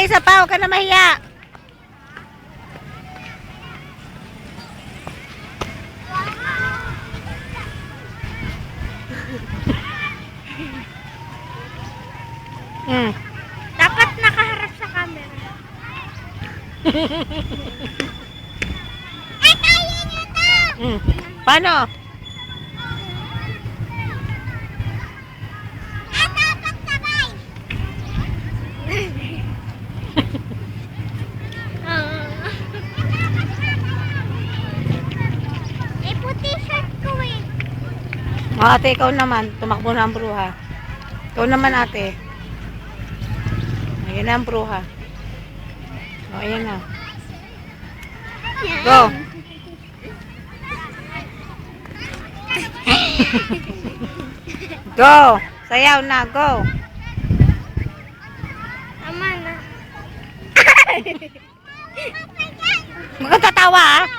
isa pa, huwag ka na mahiya. Dapat nakaharap sa camera. Kaya nyo to! Paano? Dapat sabay! Eh, puti shirt ko eh. Ate, ikaw naman. Tumakbo na ang bruha. Ikaw naman, ate. Ayan na ang bruha. O, ayan na. Go! Go! Sayaw na, go! Tama na. Huwag kang tatawa, ha?